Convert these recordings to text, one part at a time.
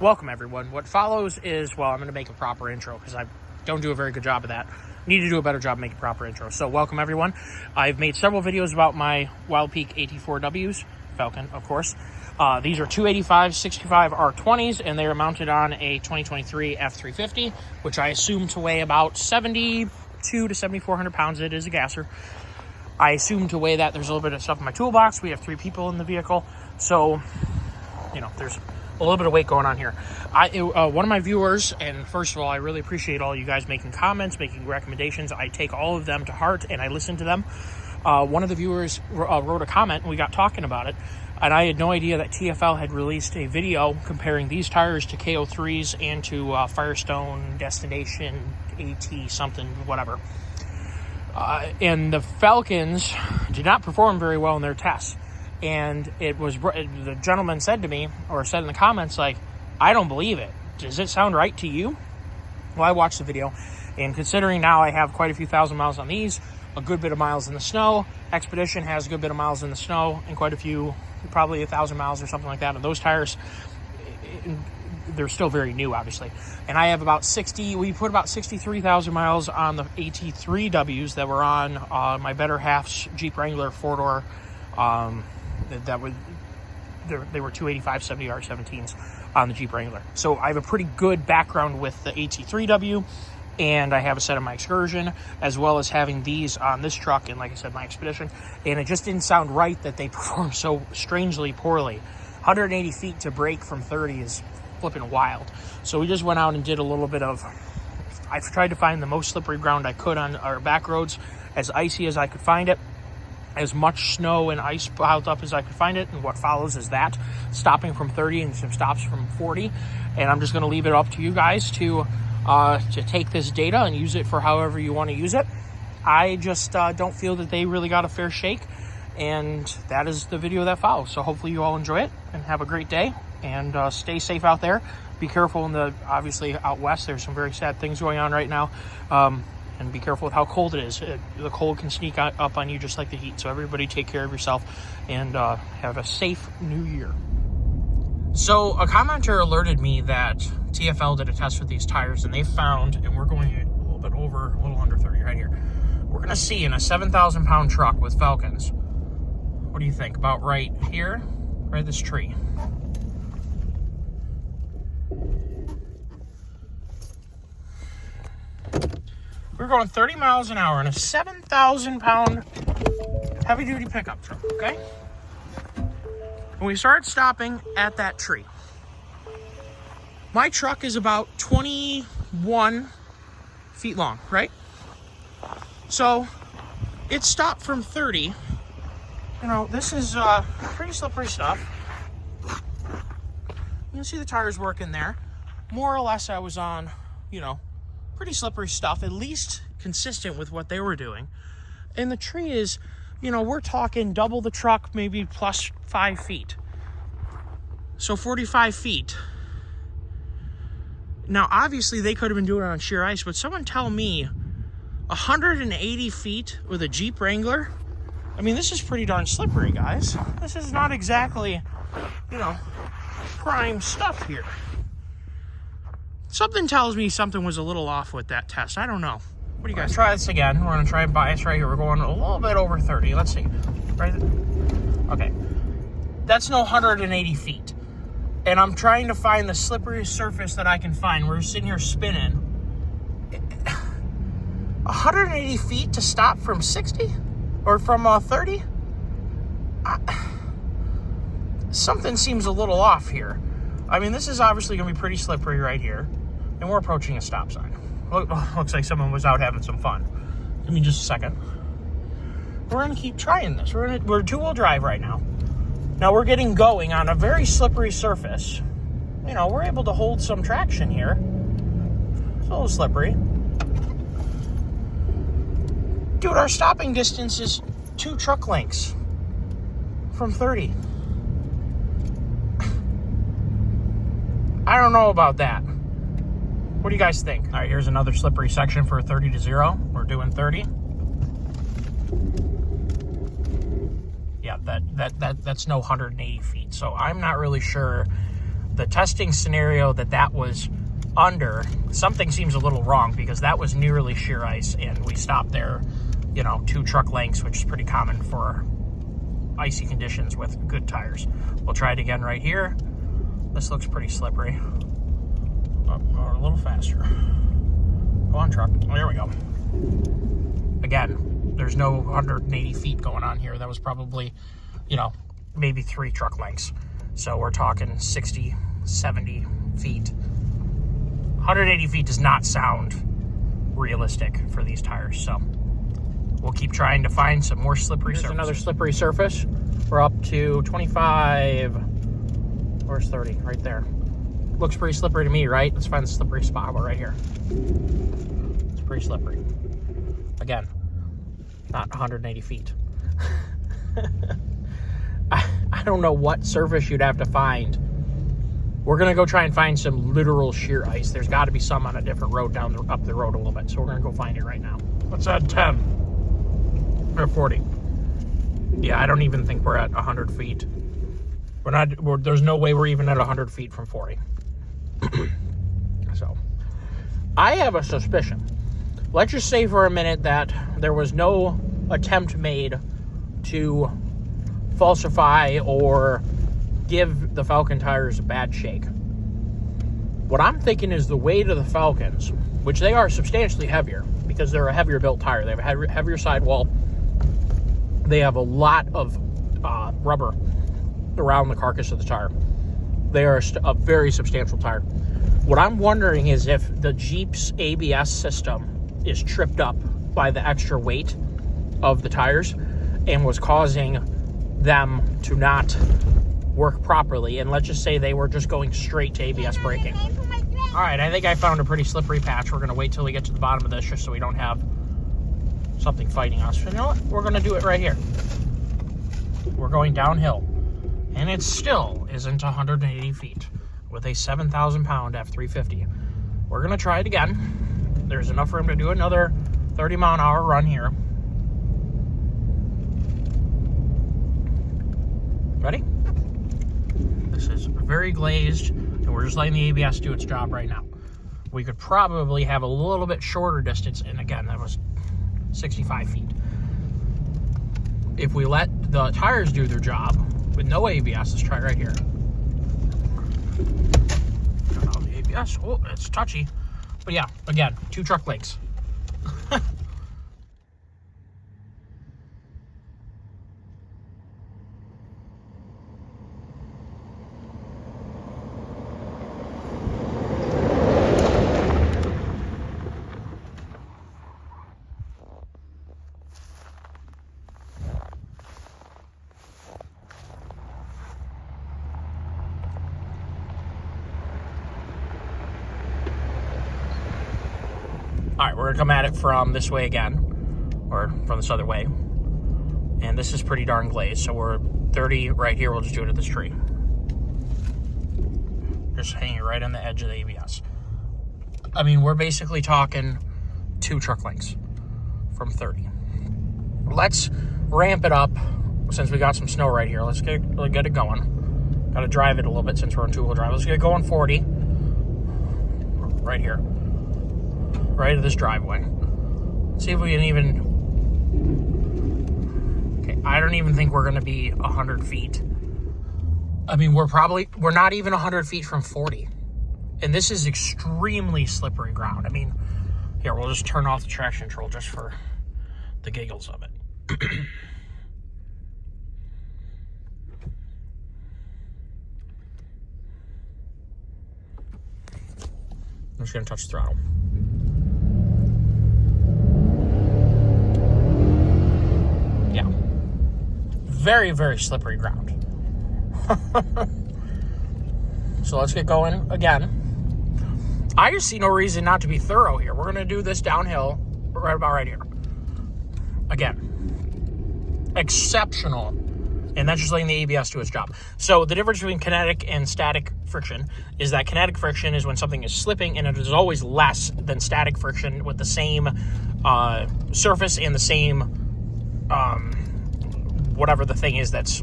Welcome everyone. What follows is, well, I'm going to make a proper intro because I don't do a very good job of that. Need to do a better job making proper intro. So welcome everyone. I've made several videos about my Wildpeak A T4ws, Falken, of course. These are 285 65 R20s, and they are mounted on a 2023 F350, which I assume to weigh about 7,200 to 7,400 pounds. It is a gasser. I assume to weigh that. There's a little bit of stuff in my toolbox. We have 3 people in the vehicle, so you know there's a little bit of weight going on here. One of my viewers, and first of all, I really appreciate all you guys making comments, making recommendations. I take all of them to heart and I listen to them. One of the viewers wrote a comment and we got talking about it, and I had no idea that TFL had released a video comparing these tires to KO3s and to Firestone Destination AT something, whatever. And the Falkens did not perform very well in their tests. And the gentleman said to me, or said in the comments, like, I don't believe it. Does it sound right to you? Well, I watched the video, and considering now I have quite a few thousand miles on these, a good bit of miles in the snow, Expedition has a good bit of miles in the snow, and quite a few, probably 1,000 miles or something like that. And those tires, they're still very new, obviously. And I have about 63,000 miles on the AT3Ws that were on my better half's Jeep Wrangler 4-door. They were 285 70 R17s on the Jeep Wrangler. So I have a pretty good background with the AT3W, and I have a set of my Excursion, as well as having these on this truck, and like I said, my Expedition. And it just didn't sound right that they perform so strangely poorly. 180 feet to brake from 30 is flipping wild. So we just went out and did a little bit of, I've tried to find the most slippery ground I could on our back roads, as icy as I could find it, as much snow and ice piled up as I could find it, and what follows is that, stopping from 30 and some stops from 40. And I'm just going to leave it up to you guys to take this data and use it for however you want to use it. I just don't feel that they really got a fair shake, and that is the video that follows. So hopefully you all enjoy it and have a great day, and stay safe out there. Be careful obviously out west, there's some very sad things going on right now. And be careful with how cold it is. The cold can sneak up on you just like the heat. So everybody take care of yourself and have a safe new year. So a commenter alerted me that TFL did a test with these tires, and they found, and we're going a little bit over, a little under 30 right here. We're going to see in a 7,000 pound truck with Falkens. What do you think? About right here, right this tree. We're going 30 miles an hour in a 7,000 pound heavy duty pickup truck, okay? And we started stopping at that tree. My truck is about 21 feet long, right? So it stopped from 30. You know, this is pretty slippery stuff. You can see the tires working there. More or less I was on, you know, pretty slippery stuff, at least consistent with what they were doing. And the tree is, you know, we're talking double the truck, maybe plus 5 feet. So 45 feet. Now, obviously, they could have been doing it on sheer ice, but someone tell me 180 feet with a Jeep Wrangler? I mean, this is pretty darn slippery, guys. This is not exactly, you know, prime stuff here. Something tells me something was a little off with that test. I don't know. What do you guys try this again? We're going to try bias right here. We're going a little bit over 30. Let's see. Right. Okay. That's no 180 feet. And I'm trying to find the slipperiest surface that I can find. We're sitting here spinning. 180 feet to stop from 60? Or from 30? Something seems a little off here. I mean, this is obviously going to be pretty slippery right here. And we're approaching a stop sign. Looks like someone was out having some fun. Give me just a second. We're going to keep trying this. We're two-wheel drive right now. Now we're getting going on a very slippery surface. You know, we're able to hold some traction here. It's a little slippery. Dude, our stopping distance is 2 truck lengths from 30. I don't know about that. What do you guys think? All right, here's another slippery section for 30 to 0. We're doing 30. Yeah, that's no 180 feet. So I'm not really sure the testing scenario that was under, something seems a little wrong, because that was nearly sheer ice, and we stopped there, 2 truck lengths, which is pretty common for icy conditions with good tires. We'll try it again right here. This looks pretty slippery. Oh, a little faster. Go on, truck. Oh, there we go. Again, there's no 180 feet going on here. That was probably, maybe 3 truck lengths. So we're talking 60, 70 feet. 180 feet does not sound realistic for these tires. So we'll keep trying to find some more slippery surface. Here's another slippery surface. We're up to 25. Where's 30? Right there. Looks pretty slippery to me, right? Let's find the slippery spot. We're right here. It's pretty slippery. Again, not 180 feet. I don't know what surface you'd have to find. We're going to go try and find some literal sheer ice. There's got to be some on a different road up the road a little bit. So we're going to go find it right now. Let's add 10 or 40. Yeah, I don't even think we're at 100 feet. There's no way we're even at 100 feet from 40. So I have a suspicion. Let's just say for a minute that there was no attempt made to falsify or give the Falken tires a bad shake. What I'm thinking is the weight of the Falkens, which they are substantially heavier because they're a heavier built tire. They have a heavier sidewall. They have a lot of rubber around the carcass of the tire. They are a very substantial tire. What I'm wondering is if the Jeep's ABS system is tripped up by the extra weight of the tires and was causing them to not work properly. And let's just say they were just going straight to ABS braking. All right, I think I found a pretty slippery patch. We're going to wait till we get to the bottom of this just so we don't have something fighting us. You know what? We're going to do it right here. We're going downhill. And it still isn't 180 feet with a 7,000-pound F350. We're going to try it again. There's enough room to do another 30-mile-an-hour run here. Ready? This is very glazed, and we're just letting the ABS do its job right now. We could probably have a little bit shorter distance, and again, that was 65 feet. If we let the tires do their job with no ABS, let's try right here. Turn on the ABS. Oh, it's touchy. But yeah, again, 2 truck lengths. All right, we're gonna come at it from this way again, or from this other way. And this is pretty darn glazed, so we're 30 right here. We'll just do it at this tree. Just hanging right on the edge of the ABS. I mean, we're basically talking 2 truck lengths from 30. Let's ramp it up since we got some snow right here. Let's get it going. Got to drive it a little bit since we're on 2-wheel drive. Let's get it going 40. Right here. Right at this driveway. See if we can even... Okay, I don't even think we're going to be 100 feet. I mean, we're not even 100 feet from 40. And this is extremely slippery ground. I mean, here, we'll just turn off the traction control just for the giggles of it. I'm just going to touch the throttle. Yeah. Very, very slippery ground. So let's get going again. I just see no reason not to be thorough here. We're going to do this downhill right about right here. Again. Exceptional. And that's just letting the ABS do its job. So the difference between kinetic and static friction is that kinetic friction is when something is slipping, and it is always less than static friction with the same surface and the same whatever the thing is that's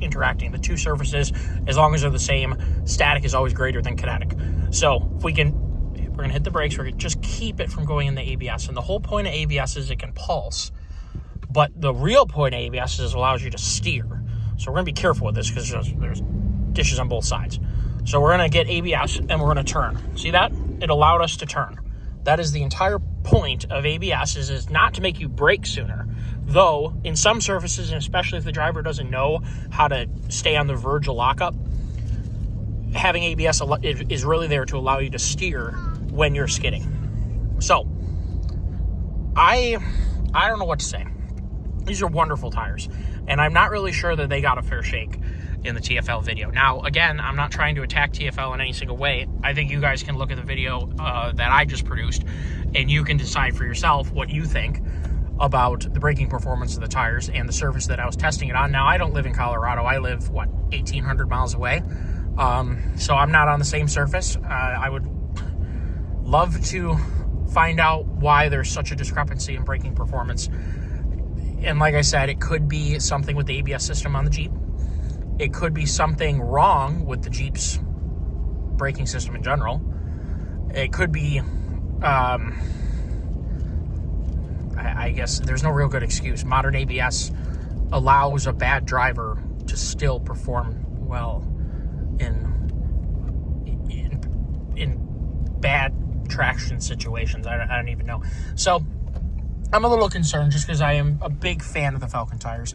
interacting. The two surfaces, as long as they're the same, static is always greater than kinetic. So if we're going to hit the brakes, we're going to just keep it from going in the ABS. And the whole point of ABS is it can pulse. But the real point of ABS is it allows you to steer. So we're going to be careful with this because there's dishes on both sides. So we're going to get ABS and we're going to turn. See that? It allowed us to turn. That is the entire point of ABS, is not to make you brake sooner. Though, in some surfaces, and especially if the driver doesn't know how to stay on the verge of lockup, having ABS is really there to allow you to steer when you're skidding. So, I don't know what to say. These are wonderful tires, and I'm not really sure that they got a fair shake in the TFL video. Now, again, I'm not trying to attack TFL in any single way. I think you guys can look at the video that I just produced, and you can decide for yourself what you think about the braking performance of the tires and the surface that I was testing it on. Now, I don't live in Colorado. I live, 1,800 miles away. So I'm not on the same surface. I would love to find out why there's such a discrepancy in braking performance. And like I said, it could be something with the ABS system on the Jeep. It could be something wrong with the Jeep's braking system in general. It could be, I guess there's no real good excuse. Modern ABS allows a bad driver to still perform well in bad traction situations. I don't even know. So I'm a little concerned just because I am a big fan of the Falken tires.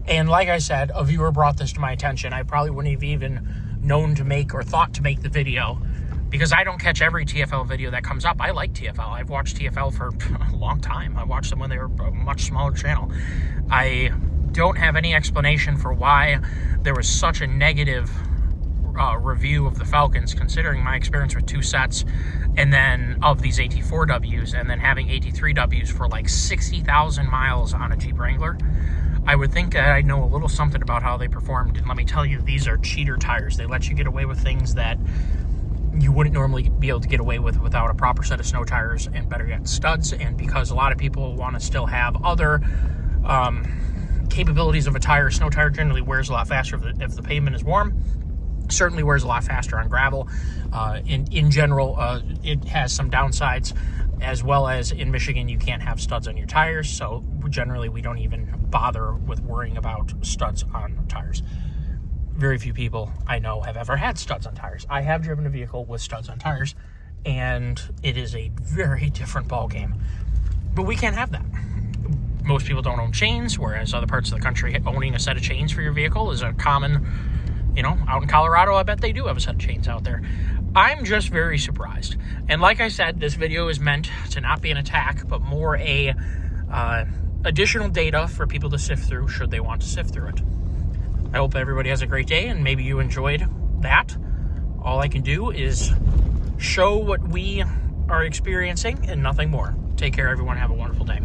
And like I said, a viewer brought this to my attention. I probably wouldn't have even known to make or thought to make the video because I don't catch every TFL video that comes up. I like TFL. I've watched TFL for a long time. I watched them when they were a much smaller channel. I don't have any explanation for why there was such a negative review of the Falkens, considering my experience with two sets and then of these AT4Ws and then having AT3Ws for like 60,000 miles on a Jeep Wrangler. I would think that I'd know a little something about how they performed. And let me tell you, these are cheater tires. They let you get away with things that you wouldn't normally be able to get away with without a proper set of snow tires and, better yet, studs. And because a lot of people want to still have other capabilities of a tire, snow tire generally wears a lot faster if the pavement is warm. Certainly wears a lot faster on gravel. In general, it has some downsides, as well as in Michigan, you can't have studs on your tires. So generally, we don't even bother with worrying about studs on tires. Very few people I know have ever had studs on tires. I have driven a vehicle with studs on tires, and it is a very different ball game. But we can't have that. Most people don't own chains, whereas other parts of the country, owning a set of chains for your vehicle is a common, out in Colorado, I bet they do have a set of chains out there. I'm just very surprised. And like I said, this video is meant to not be an attack, but more a additional data for people to sift through should they want to sift through it. I hope everybody has a great day, and maybe you enjoyed that. All I can do is show what we are experiencing and nothing more. Take care, everyone. Have a wonderful day.